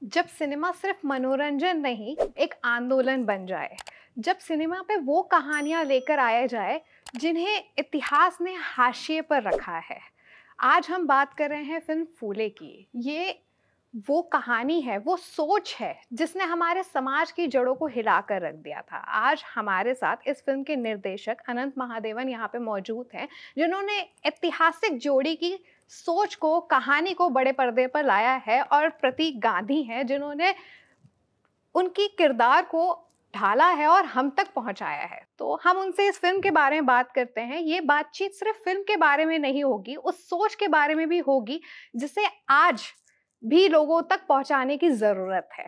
जब सिनेमा सिर्फ मनोरंजन नहीं, एक आंदोलन बन जाए, जब सिनेमा पे वो कहानियाँ लेकर आया जाए, जिन्हें इतिहास ने हाशिए पर रखा है। आज हम बात कर रहे हैं फ़िल्म फूले की। ये वो कहानी है, वो सोच है, जिसने हमारे समाज की जड़ों को हिलाकर रख दिया था। आज हमारे साथ इस फ़िल्म के निर्देशक अनंत महादेवन यहाँ पे मौजूद हैं, जिन्होंने ऐतिहासिक जोड़ी की सोच को, कहानी को बड़े पर्दे पर लाया है, और प्रतीक गांधी हैं जिन्होंने उनकी किरदार को ढाला है और हम तक पहुंचाया है। तो हम उनसे इस फिल्म के बारे में बात करते हैं। ये बातचीत सिर्फ फिल्म के बारे में नहीं होगी, उस सोच के बारे में भी होगी जिसे आज भी लोगों तक पहुंचाने की जरूरत है।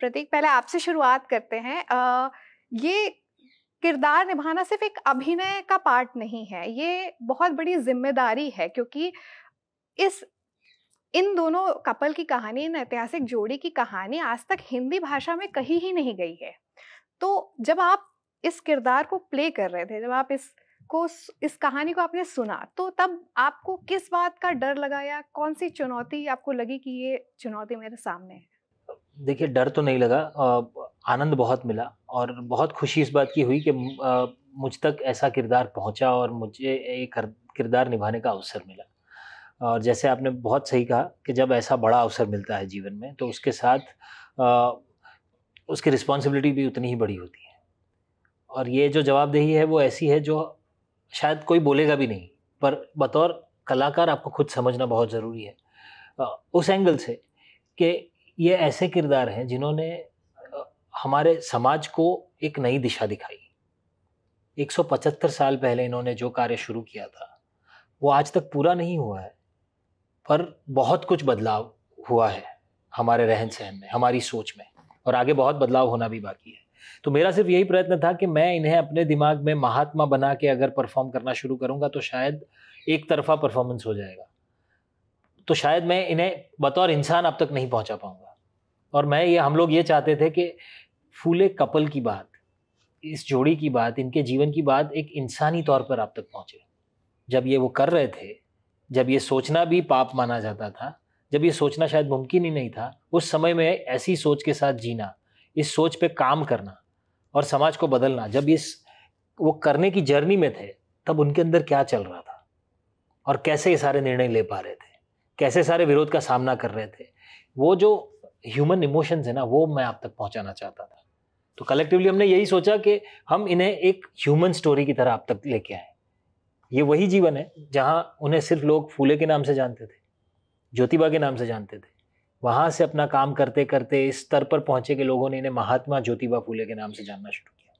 प्रतीक, पहले आपसे शुरुआत करते हैं। ये किरदार निभाना सिर्फ एक अभिनय का पार्ट नहीं है, ये बहुत बड़ी जिम्मेदारी है, क्योंकि इस इन दोनों कपल की कहानी, इन ऐतिहासिक जोड़ी की कहानी आज तक हिंदी भाषा में कहीं ही नहीं गई है। तो जब आप इस किरदार को प्ले कर रहे थे, जब आप इस कहानी को आपने सुना, तो तब आपको किस बात का डर लगा या कौन-सी चुनौती आपको लगी कि ये चुनौती मेरे सामने है? देखिए, डर तो नहीं लगा, आनंद बहुत मिला और बहुत खुशी इस बात की हुई कि मुझ तक ऐसा किरदार पहुँचा और मुझे एक किरदार निभाने का अवसर मिला। और जैसे आपने बहुत सही कहा कि जब ऐसा बड़ा अवसर मिलता है जीवन में, तो उसके साथ अ, उसकी रिस्पॉन्सिबिलिटी भी उतनी ही बड़ी होती है। और ये जो जवाबदेही है, वो ऐसी है जो शायद कोई बोलेगा भी नहीं, पर बतौर कलाकार आपको खुद समझना बहुत ज़रूरी है। उस एंगल से कि ये ऐसे किरदार हैं जिन्होंने हमारे समाज को एक नई दिशा दिखाई। 175 साल पहले इन्होंने जो कार्य शुरू किया था, वो आज तक पूरा नहीं हुआ है, पर बहुत कुछ बदलाव हुआ है हमारे रहन-सहन में, हमारी सोच में, और आगे बहुत बदलाव होना भी बाकी है। तो मेरा सिर्फ़ यही प्रयत्न था कि मैं इन्हें अपने दिमाग में महात्मा बना के अगर परफ़ॉर्म करना शुरू करूँगा, तो शायद एक तरफ़ा परफ़ॉर्मेंस हो जाएगा। तो शायद मैं इन्हें बतौर इंसान अब तक नहीं पहुँचा पाऊँगा। और हम लोग ये चाहते थे कि फूले कपल की बात, इस जोड़ी की बात, इनके जीवन की बात एक इंसानी तौर पर आप तक पहुँचे। जब ये वो कर रहे थे, जब ये सोचना भी पाप माना जाता था, जब ये सोचना शायद मुमकिन ही नहीं था, उस समय में ऐसी सोच के साथ जीना, इस सोच पे काम करना और समाज को बदलना, जब वो करने की जर्नी में थे, तब उनके अंदर क्या चल रहा था और कैसे ये सारे निर्णय ले पा रहे थे, कैसे सारे विरोध का सामना कर रहे थे। वो जो ह्यूमन इमोशंस है ना, वो मैं आप तक पहुँचाना चाहता था। तो कलेक्टिवली हमने यही सोचा कि हम इन्हें एक ह्यूमन स्टोरी की तरह आप तक लेके आएँ। ये वही जीवन है जहाँ उन्हें सिर्फ लोग फूले के नाम से जानते थे, ज्योतिबा के नाम से जानते थे। वहाँ से अपना काम करते-करते इस स्तर पर पहुँचे कि लोगों ने इन्हें महात्मा ज्योतिबा फूले के नाम से जानना शुरू किया।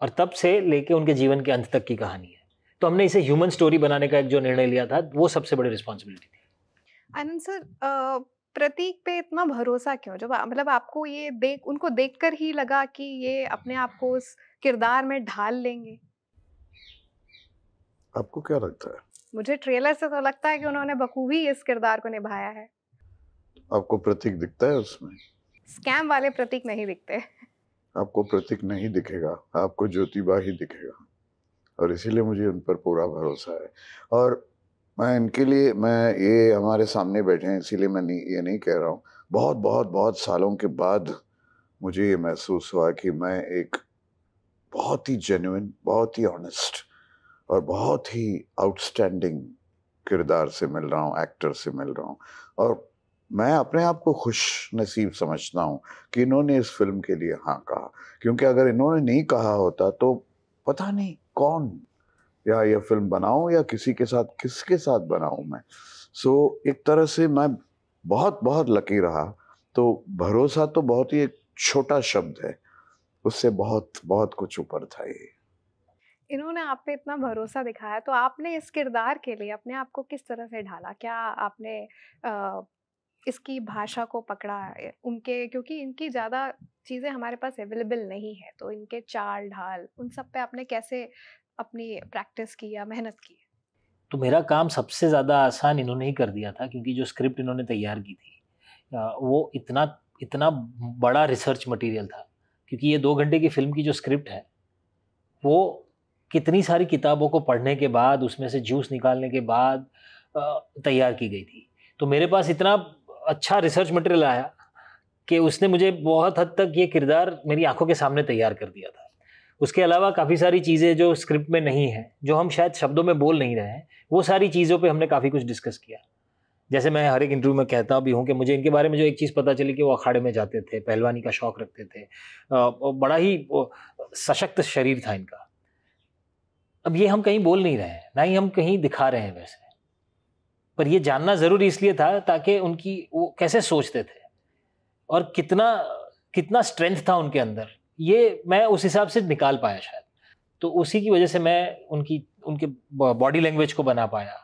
और तब से लेके उनके जीवन के अंत तक की कहानी है। तो हमने इसे ह्यूमन स्टोरी बनाने का एक जो निर्णय लिया था, वो सबसे बड़ी रिस्पॉन्सिबिलिटी थी। आनंद सर, प्रतीक पे इतना भरोसा क्यों? जब मतलब आपको ये उनको देखकर ही लगा कि ये अपने आप को उस किरदार में ढाल लेंगे? आपको क्या लगता है? मुझे ट्रेलर से तो लगता है कि उन्होंने बखूबी इस किरदार को निभाया है। आपको प्रतीक दिखता है उसमें? स्कैम वाले प्रतीक नहीं दिखते। आपको प्रतीक नहीं दिखेगा, आपको ज्योतिबा ही दिखेगा और इसीलिए मुझे उन पर पूरा भरोसा है। और मैं ये हमारे सामने बैठे हैं इसीलिए मैं ये नहीं कह रहा हूँ। बहुत, बहुत, बहुत सालों के बाद मुझे ये महसूस हुआ कि मैं एक बहुत ही जेन्युइन, बहुत ही ऑनेस्ट और बहुत ही आउटस्टैंडिंग किरदार से मिल रहा हूँ, एक्टर से मिल रहा हूँ। और मैं अपने आप को खुशनसीब समझता हूँ कि इन्होंने इस फ़िल्म के लिए हाँ कहा, क्योंकि अगर इन्होंने नहीं कहा होता तो पता नहीं कौन, या ये फ़िल्म बनाऊँ या किसके साथ बनाऊँ मैं। एक तरह से मैं बहुत लकी रहा। तो भरोसा तो बहुत ही एक छोटा शब्द है, उससे बहुत कुछ ऊपर था ये। इन्होंने आप पे इतना भरोसा दिखाया, तो आपने इस किरदार के लिए अपने आप को किस तरह से ढाला? क्या आपने अ, इसकी भाषा को पकड़ा, उनके, क्योंकि इनकी ज़्यादा चीज़ें हमारे पास अवेलेबल नहीं है, तो इनके चाल-ढाल, उन सब पे आपने कैसे अपनी प्रैक्टिस की या मेहनत की? तो मेरा काम सबसे ज़्यादा आसान इन्होंने ही कर दिया था, क्योंकि जो स्क्रिप्ट इन्होंने तैयार की थी, वो इतना इतना बड़ा रिसर्च मटेरियल था, क्योंकि ये 2 घंटे की फ़िल्म की जो स्क्रिप्ट है, वो कितनी सारी किताबों को पढ़ने के बाद, उसमें से जूस निकालने के बाद तैयार की गई थी। तो मेरे पास इतना अच्छा रिसर्च मटेरियल आया कि उसने मुझे बहुत हद तक ये किरदार मेरी आंखों के सामने तैयार कर दिया था। उसके अलावा काफ़ी सारी चीज़ें जो स्क्रिप्ट में नहीं हैं, जो हम शायद शब्दों में बोल नहीं रहे हैं, वो सारी चीज़ों पे हमने काफ़ी कुछ डिस्कस किया। जैसे मैं हर एक इंटरव्यू में कहता भी हूँ कि मुझे इनके बारे में जो एक चीज़ पता चली कि वो अखाड़े में जाते थे, पहलवानी का शौक रखते थे, बड़ा ही सशक्त शरीर था इनका। अब ये हम कहीं बोल नहीं रहे हैं, ना ही हम कहीं दिखा रहे हैं वैसे, पर ये जानना ज़रूरी इसलिए था ताकि उनकी वो कैसे सोचते थे और कितना कितना स्ट्रेंथ था उनके अंदर, ये मैं उस हिसाब से निकाल पाया शायद। तो उसी की वजह से मैं उनके बॉडी लैंग्वेज को बना पाया,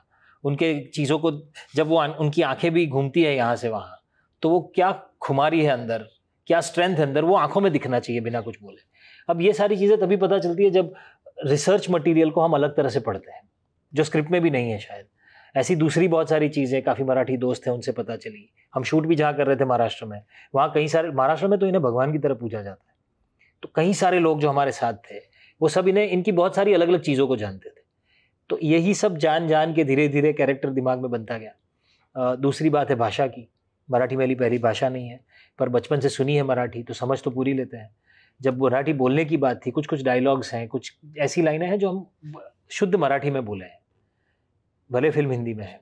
उनके चीज़ों को, जब वो उनकी आंखें भी घूमती है यहाँ से वहाँ, तो वो क्या खुमारी है अंदर, क्या स्ट्रेंथ है अंदर, वो आंखों में दिखना चाहिए बिना कुछ बोले। अब ये सारी चीज़ें तभी पता चलती है जब रिसर्च मटेरियल को हम अलग तरह से पढ़ते हैं, जो स्क्रिप्ट में भी नहीं है शायद। ऐसी दूसरी बहुत सारी चीज़ें, काफ़ी मराठी दोस्त हैं उनसे पता चली। हम शूट भी जहाँ कर रहे थे महाराष्ट्र में, वहाँ कई सारे, महाराष्ट्र में तो इन्हें भगवान की तरह पूजा जाता है, तो कई सारे लोग जो हमारे साथ थे वो सब इनकी बहुत सारी अलग अलग चीज़ों को जानते थे। तो यही सब जान जान के धीरे धीरे कैरेक्टर दिमाग में बनता गया। दूसरी बात है भाषा की, मराठी मेरी पहली भाषा नहीं है, पर बचपन से सुनी है मराठी, तो समझ तो पूरी लेते हैं। जब मराठी बोलने की बात थी, कुछ कुछ डायलॉग्स हैं, कुछ ऐसी लाइनें हैं जो हम शुद्ध मराठी में बोले हैं, भले फिल्म हिंदी में है,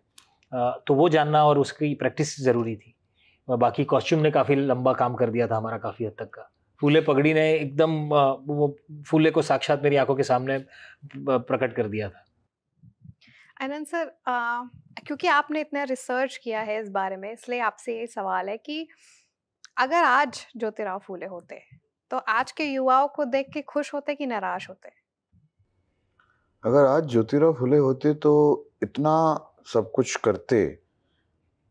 तो वो जानना और उसकी प्रैक्टिस ज़रूरी थी। बाकी कॉस्ट्यूम ने काफ़ी लंबा काम कर दिया था हमारा, काफ़ी हद तक का। फूले पगड़ी ने एकदम वो फूले को साक्षात मेरी आंखों के सामने प्रकट कर दिया था। आनंद सर, क्योंकि आपने इतना रिसर्च किया है इस बारे में, इसलिए आपसे ये सवाल है कि अगर आज ज्योतिराव फूले होते तो आज के युवाओं को देख के खुश होते कि निराश होते? अगर आज ज्योतिराव फुले होते तो इतना सब कुछ करते,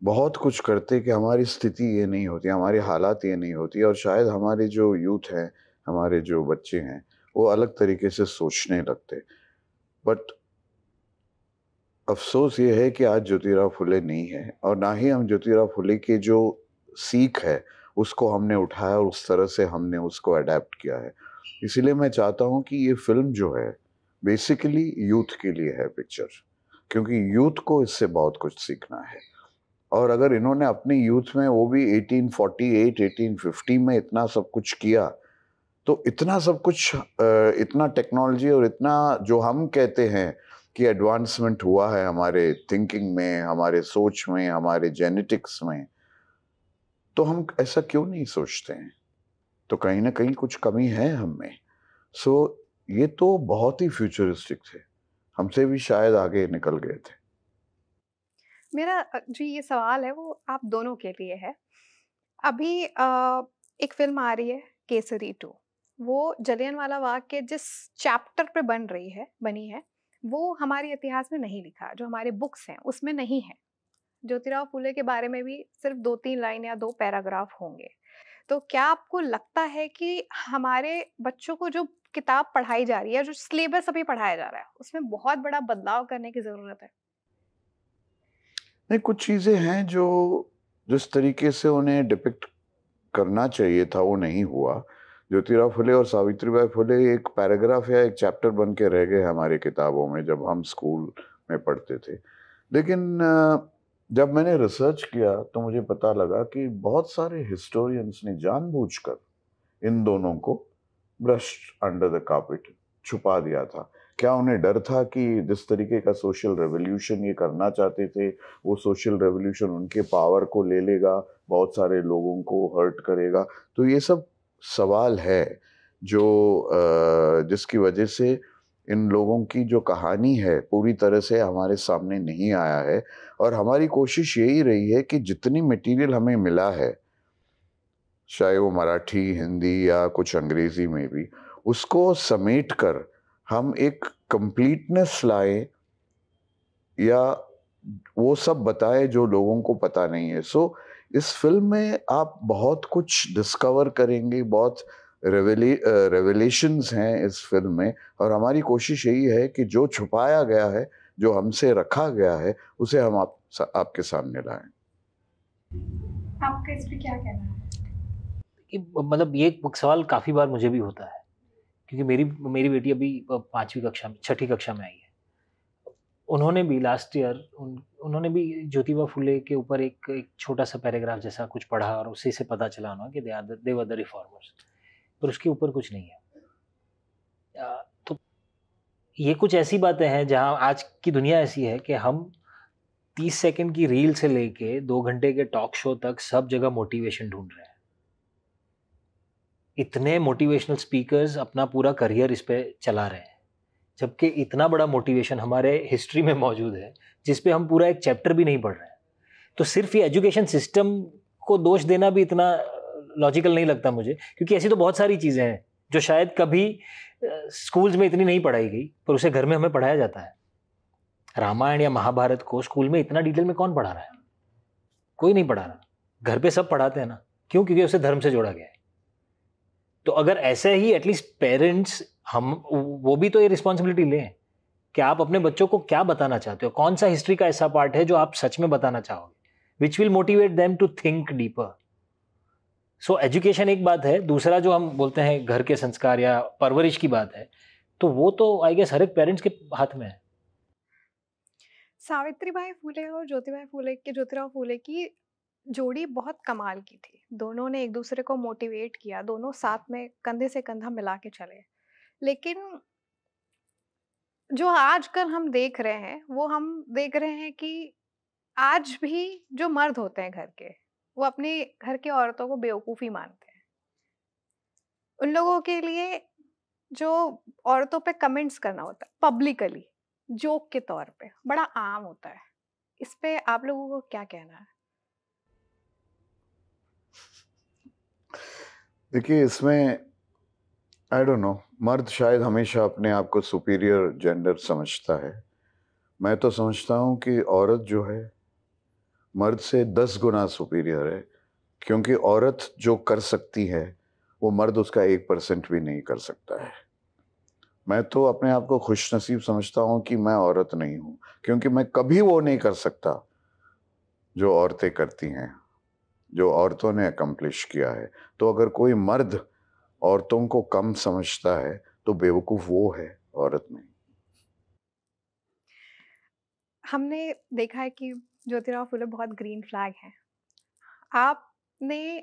बहुत कुछ करते कि हमारी स्थिति ये नहीं होती, हमारी हालात ये नहीं होती, और शायद हमारे जो यूथ हैं, हमारे जो बच्चे हैं, वो अलग तरीके से सोचने लगते। बट अफसोस ये है कि आज ज्योतिराव फुले नहीं है, और ना ही हम ज्योतिराव फुले की जो सीख है उसको हमने उठाया और उस तरह से हमने उसको अडेप्ट किया है। इसीलिए मैं चाहता हूँ कि ये फिल्म जो है बेसिकली यूथ के लिए है पिक्चर, क्योंकि यूथ को इससे बहुत कुछ सीखना है। और अगर इन्होंने अपने यूथ में, वो भी 1848 1850 में इतना सब कुछ किया, तो इतना सब कुछ, इतना टेक्नोलॉजी और इतना जो हम कहते हैं कि एडवांसमेंट हुआ है हमारे थिंकिंग में, हमारे सोच में, हमारे जेनेटिक्स में, तो हम ऐसा क्यों नहीं सोचते हैं? तो कहीं ना कहीं कुछ कमी है हम में। सो ये तो बहुत ही फ्यूचरिस्टिक थे, हमसे भी शायद आगे निकल गए थे। मेरा जो ये सवाल है वो आप दोनों के लिए है। अभी एक फिल्म आ रही है केसरी 2, वो जलियांवाला बाग के जिस चैप्टर पे बनी है, वो हमारे इतिहास में नहीं लिखा, जो हमारे बुक्स हैं उसमें नहीं है। ज्योतिराव फूले के बारे में भी सिर्फ 2-3 लाइन या 2 पैराग्राफ होंगे। तो क्या आपको लगता है कि हमारे बच्चों को जो किताब पढ़ाई जा रही है, जो सिलेबस अभी पढ़ाया जा रहा है, उसमें बहुत बड़ा बदलाव करने की ज़रूरत है? नहीं, कुछ चीज़ें हैं जो जिस तरीके से उन्हें डिपिक्ट करना चाहिए था वो नहीं हुआ। ज्योतिराव फुले और सावित्रीबाई फुले एक पैराग्राफ या एक चैप्टर बन के रह गए हमारी किताबों में जब हम स्कूल में पढ़ते थे। लेकिन जब मैंने रिसर्च किया तो मुझे पता लगा कि बहुत सारे हिस्टोरियंस ने जानबूझकर इन दोनों को ब्रश्ड अंडर द कार्पेट, छुपा दिया था। क्या उन्हें डर था कि जिस तरीके का सोशल रेवोल्यूशन ये करना चाहते थे, वो सोशल रेवोल्यूशन उनके पावर को ले लेगा, बहुत सारे लोगों को हर्ट करेगा? तो ये सब सवाल है जो जिसकी वजह से इन लोगों की जो कहानी है पूरी तरह से हमारे सामने नहीं आया है। और हमारी कोशिश यही रही है कि जितनी मटेरियल हमें मिला है, चाहे वो मराठी, हिंदी या कुछ अंग्रेजी में भी, उसको समेट कर हम एक कंप्लीटनेस लाएं या वो सब बताएं जो लोगों को पता नहीं है। सो इस फिल्म में आप बहुत कुछ डिस्कवर करेंगे, बहुत रेवलेशंस हैं इस फिल्म में, और हमारी कोशिश यही है कि जो छुपाया गया है, जो हमसे रखा गया है, उसे हम आपके सामने लाएं। आपका इस पे क्या कहना है? मतलब ये सवाल काफ़ी बार मुझे भी होता है, क्योंकि मेरी बेटी अभी 5वीं कक्षा में, 6ठी कक्षा में आई है। उन्होंने भी लास्ट ईयर उन्होंने भी ज्योतिबा फुले के ऊपर एक छोटा सा पैराग्राफ जैसा कुछ पढ़ा और उसी से पता चला उन्हें कि दे वर द रिफॉर्मर्स, पर उसके ऊपर कुछ नहीं है। तो ये कुछ ऐसी बातें हैं जहां आज की दुनिया ऐसी है कि हम 30 सेकंड की रील से लेके 2 घंटे के टॉक शो तक सब जगह मोटिवेशन ढूंढ रहे हैं। इतने मोटिवेशनल स्पीकर्स अपना पूरा करियर इस पे चला रहे हैं, जबकि इतना बड़ा मोटिवेशन हमारे हिस्ट्री में मौजूद है जिस पे हम पूरा एक चैप्टर भी नहीं पढ़ रहे हैं। तो सिर्फ ये एजुकेशन सिस्टम को दोष देना भी इतना लॉजिकल नहीं लगता मुझे, क्योंकि ऐसी तो बहुत सारी चीज़ें हैं जो शायद कभी स्कूल्स में इतनी नहीं पढ़ाई गई पर उसे घर में हमें पढ़ाया जाता है। रामायण या महाभारत को स्कूल में इतना डिटेल में कौन पढ़ा रहा है? कोई नहीं पढ़ा रहा। घर पे सब पढ़ाते हैं ना, क्यों? क्योंकि उसे धर्म से जोड़ा गया है। तो अगर ऐसे ही एटलीस्ट पेरेंट्स हम वो भी तो ये रिस्पॉन्सिबिलिटी लें कि आप अपने बच्चों को क्या बताना चाहते हो, कौन सा हिस्ट्री का ऐसा पार्ट है जो आप सच में बताना चाहोगे, which will motivate them to think deeper. So education एक बात है, दूसरा जो हम बोलते हैं घर के संस्कार या परवरिश की बात है, तो वो तो आई गेस हर एक पेरेंट्स के हाथ में है। सावित्रीबाई फुले और ज्योतिराव फुले की जोड़ी बहुत कमाल की थी। दोनों ने एक दूसरे को मोटिवेट किया, दोनों साथ में कंधे से कंधा मिला के चले। लेकिन जो आजकल हम देख रहे हैं वो हम देख रहे हैं कि आज भी जो मर्द होते हैं घर के, वो अपने घर की औरतों को बेवकूफ़ी मानते हैं। उन लोगों के लिए जो औरतों पे कमेंट्स करना होता है पब्लिकली जोक के तौर पे बड़ा आम होता है। इस पे आप लोगों को क्या कहना है? देखिए, इसमें आई डोंट नो, मर्द शायद हमेशा अपने आप को सुपीरियर जेंडर समझता है। मैं तो समझता हूँ कि औरत जो है मर्द से 10 गुना सुपीरियर है, क्योंकि औरत जो कर सकती है वो मर्द उसका 1% भी नहीं कर सकता है। मैं तो अपने आप को खुशनसीब समझता हूँ कि मैं औरत नहीं हूँ, क्योंकि मैं कभी वो नहीं कर सकता जो औरतें करती हैं, जो औरतों ने अकम्प्लिश किया है। तो अगर कोई मर्द औरतों को कम समझता है तो बेवकूफ़ वो है, औरत नहीं। हमने देखा है कि ज्योतिराव फुले बहुत ग्रीन फ्लैग हैं। आपने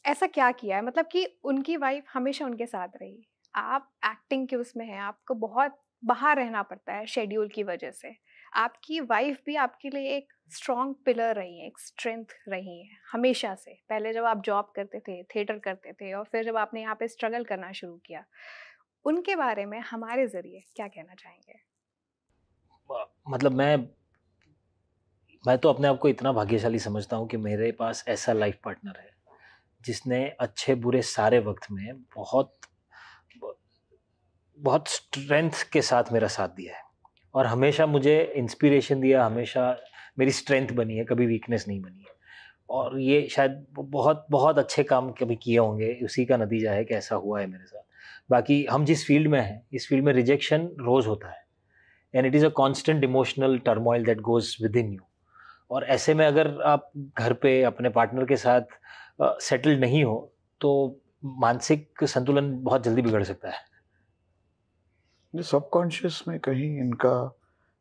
ऐसा क्या किया है, मतलब कि उनकी वाइफ हमेशा उनके साथ रही, आप एक्टिंग के उसमें हैं, आपको बहुत बाहर रहना पड़ता है शेड्यूल की वजह से। आपकी वाइफ भी आपके लिए एक स्ट्रॉन्ग पिलर रही है, एक स्ट्रेंथ रही है हमेशा से। पहले जब आप जॉब करते थे, थिएटर करते थे, और फिर जब आपने यहाँ पे स्ट्रगल करना शुरू किया, उनके बारे में हमारे ज़रिए क्या कहना चाहेंगे? मतलब मैं तो अपने आप को इतना भाग्यशाली समझता हूँ कि मेरे पास ऐसा लाइफ पार्टनर है जिसने अच्छे बुरे सारे वक्त में बहुत बहुत स्ट्रेंथ के साथ मेरा साथ दिया है और हमेशा मुझे इंस्पिरेशन दिया, हमेशा मेरी स्ट्रेंथ बनी है, कभी वीकनेस नहीं बनी है। और ये शायद बहुत बहुत अच्छे काम कभी किए होंगे, उसी का नतीजा है कि ऐसा हुआ है मेरे साथ। बाकी हम जिस फील्ड में हैं, इस फील्ड में रिजेक्शन रोज़ होता है, and it is a constant emotional turmoil that goes with in you. और ऐसे में अगर आप घर पे अपने पार्टनर के साथ सेटल्ड नहीं हो तो मानसिक संतुलन बहुत जल्दी बिगड़ सकता है। सबकॉन्शियस में कहीं इनका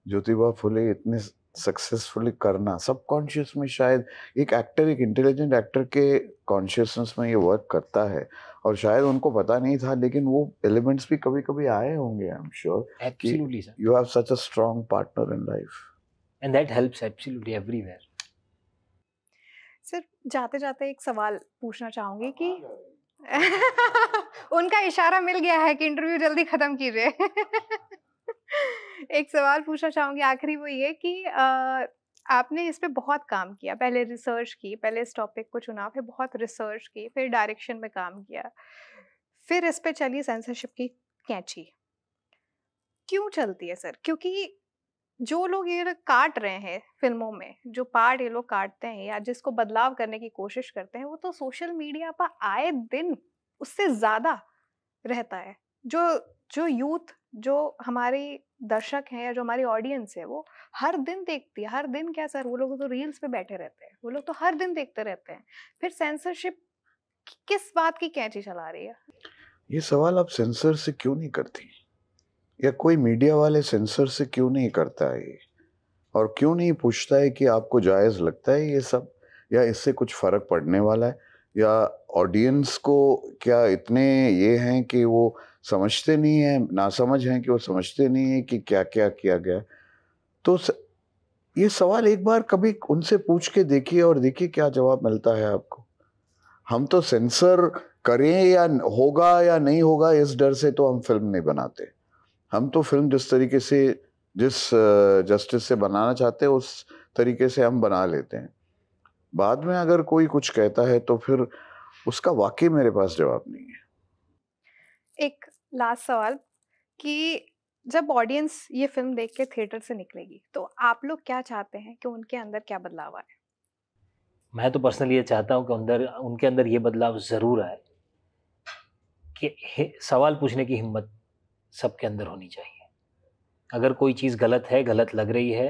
ज्योतिबा फुले इतने सक्सेसफुली करना, सबकॉन्शियस में शायद एक एक्टर, एक इंटेलिजेंट एक्टर के कॉन्शियसनेस में ये वर्क करता है, और शायद उनको पता नहीं था, लेकिन वो एलिमेंट्स भी कभी कभी आए होंगे। I am sure absolutely sir, you have such a strong partner in life, and that helps absolutely everywhere. सिर्फ जाते जाते एक सवाल पूछना चाहूंगी कि उनका इशारा मिल गया है कि इंटरव्यू जल्दी खत्म कीजिए। एक सवाल पूछना चाहूंगी आखिरी, वो ये कि आपने इस पे बहुत काम किया, पहले रिसर्च की, पहले इस टॉपिक को चुना, फिर बहुत रिसर्च की, फिर डायरेक्शन में काम किया, फिर इस पे चली सेंसरशिप की कैंची। क्यों चलती है सर? क्योंकि जो लोग ये लोग काट रहे हैं फिल्मों में, जो पार्ट ये लोग काटते हैं या जिसको बदलाव करने की कोशिश करते हैं, वो तो सोशल मीडिया पर आए दिन उससे ज्यादा रहता है। जो जो यूथ, जो हमारी दर्शक हैं या जो हमारी ऑडियंस है, वो हर दिन देखती है। हर दिन क्या सर, वो लोग तो रील्स पे बैठे रहते हैं, वो लोग तो हर दिन देखते रहते हैं। फिर सेंसरशिप किस बात की कैंची चला रही है? ये सवाल आप सेंसर से क्यों नहीं करती? या कोई मीडिया वाले सेंसर से क्यों नहीं करता है ये, और क्यों नहीं पूछता है कि आपको जायज़ लगता है ये सब, या इससे कुछ फ़र्क पड़ने वाला है, या ऑडियंस को क्या इतने ये हैं कि वो समझते नहीं हैं, नासमझ हैं कि वो समझते नहीं हैं कि क्या क्या किया गया। तो ये सवाल एक बार कभी उनसे पूछ के देखिए और देखिए क्या जवाब मिलता है आपको। हम तो सेंसर करें या होगा या नहीं होगा इस डर से तो हम फिल्म नहीं बनाते। हम तो फिल्म जिस तरीके से, जिस जस्टिस से बनाना चाहते हैं उस तरीके से हम बना लेते हैं। बाद में अगर कोई कुछ कहता है तो फिर उसका वाकई मेरे पास जवाब नहीं है। एक लास्ट सवाल कि जब ऑडियंस ये फिल्म देख के थिएटर से निकलेगी तो आप लोग क्या चाहते हैं कि उनके अंदर क्या बदलाव आए? मैं तो पर्सनली ये चाहता हूँ कि उनके अंदर ये बदलाव ज़रूर आए कि सवाल पूछने की हिम्मत सबके अंदर होनी चाहिए। अगर कोई चीज़ गलत है, गलत लग रही है,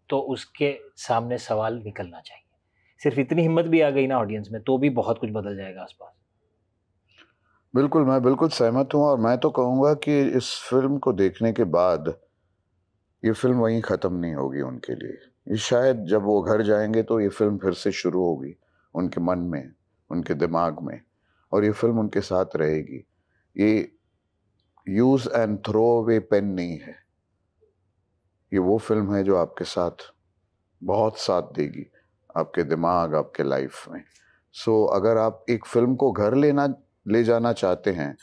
तो उसके सामने सवाल निकलना चाहिए। सिर्फ इतनी हिम्मत भी आ गई ना ऑडियंस में, तो भी बहुत कुछ बदल जाएगा आसपास। बिल्कुल, मैं बिल्कुल सहमत हूँ, और मैं तो कहूँगा कि इस फिल्म को देखने के बाद ये फिल्म वहीं ख़त्म नहीं होगी उनके लिए। ये शायद जब वो घर जाएंगे तो ये फिल्म फिर से शुरू होगी उनके मन में, उनके दिमाग में, और ये फिल्म उनके साथ रहेगी। ये use and throw away pen नहीं है, ये वो फिल्म है जो आपके साथ बहुत साथ देगी, आपके दिमाग, आपके लाइफ में। सो अगर आप एक फिल्म को घर ले जाना चाहते हैं,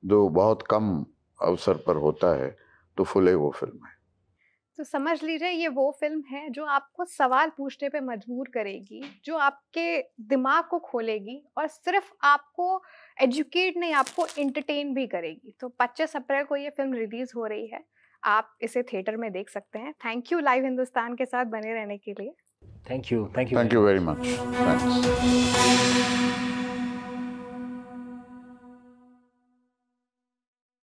जो बहुत कम अवसर पर होता है, तो फुले वो फिल्म है। तो समझ लीजिए ये वो फिल्म है जो आपको सवाल पूछने पे मजबूर करेगी, जो आपके दिमाग को खोलेगी और सिर्फ आपको एजुकेट नहीं, आपको एंटरटेन भी करेगी। तो 25 अप्रैल को ये फिल्म रिलीज हो रही है, आप इसे थिएटर में देख सकते हैं। थैंक यू लाइव हिंदुस्तान के साथ बने रहने के लिए। Thank you very much. Thanks.